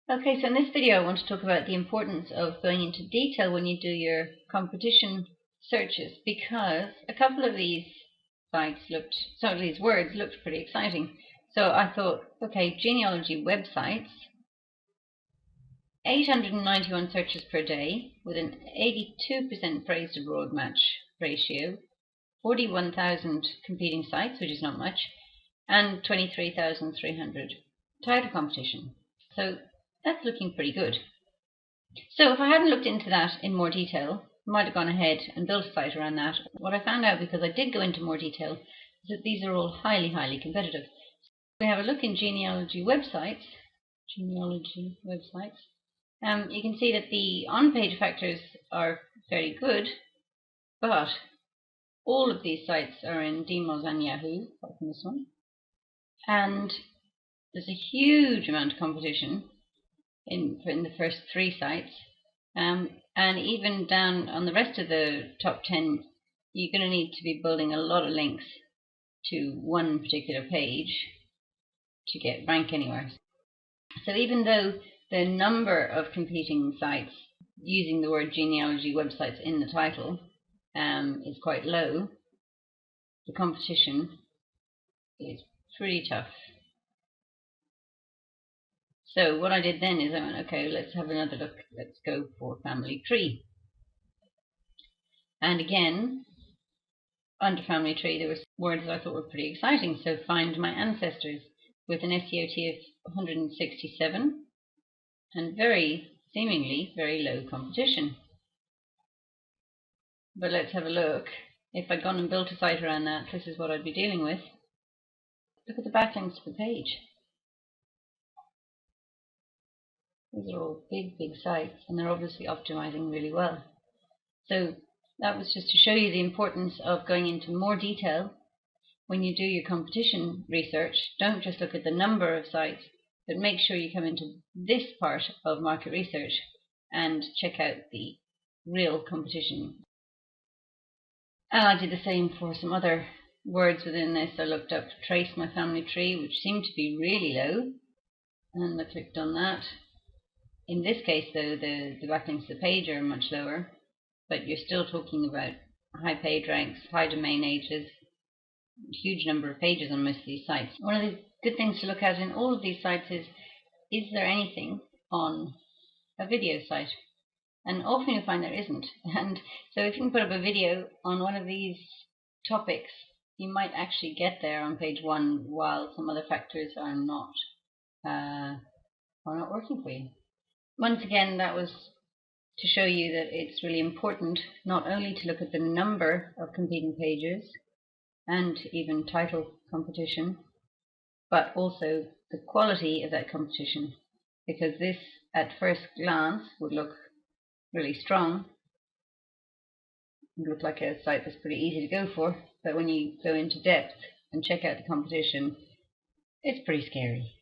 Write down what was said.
Okay, so in this video I want to talk about the importance of going into detail when you do your competition searches, because a couple of these some of these words looked pretty exciting. So I thought, okay, genealogy websites, 891 searches per day with an 82% praise to broad match ratio, 41,000 competing sites, which is not much, and 23,300 title competition. So that's looking pretty good. So if I hadn't looked into that in more detail, I might have gone ahead and built a site around that. What I found out, because I did go into more detail, is that these are all highly, highly competitive. We have a look in genealogy websites. You can see that the on-page factors are very good, but all of these sites are in DMOZ and Yahoo, apart from this one. And there's a huge amount of competition in the first 3 sites, and even down on the rest of the top 10, you're going to need to be building a lot of links to one particular page to get rank anywhere. So even though the number of competing sites using the word genealogy websites in the title is quite low, the competition is pretty tough. So what I did then is I went, okay, let's have another look. Let's go for family tree. And again, under family tree, there were words that I thought were pretty exciting. So find my ancestors with an SEOT of 167 and seemingly very low competition. But let's have a look. If I'd gone and built a site around that, this is what I'd be dealing with. Look at the backlinks to the page. These are all big, big sites, and they're obviously optimizing really well. So that was just to show you the importance of going into more detail when you do your competition research. Don't just look at the number of sites, but make sure you come into this part of market research and check out the real competition. And I did the same for some other words within this. I looked up trace my family tree, which seemed to be really low, and I clicked on that. In this case, though, the backlinks to the page are much lower, but you're still talking about high page ranks, high domain ages, huge number of pages on most of these sites. One of the good things to look at in all of these sites is there anything on a video site? And often you find there isn't. And so if you can put up a video on one of these topics, you might actually get there on page 1 while some other factors are not working for you. Once again, that was to show you that it's really important not only to look at the number of competing pages and even title competition, but also the quality of that competition, because this at first glance would look really strong. It would look like a site that's pretty easy to go for, but when you go into depth and check out the competition, it's pretty scary.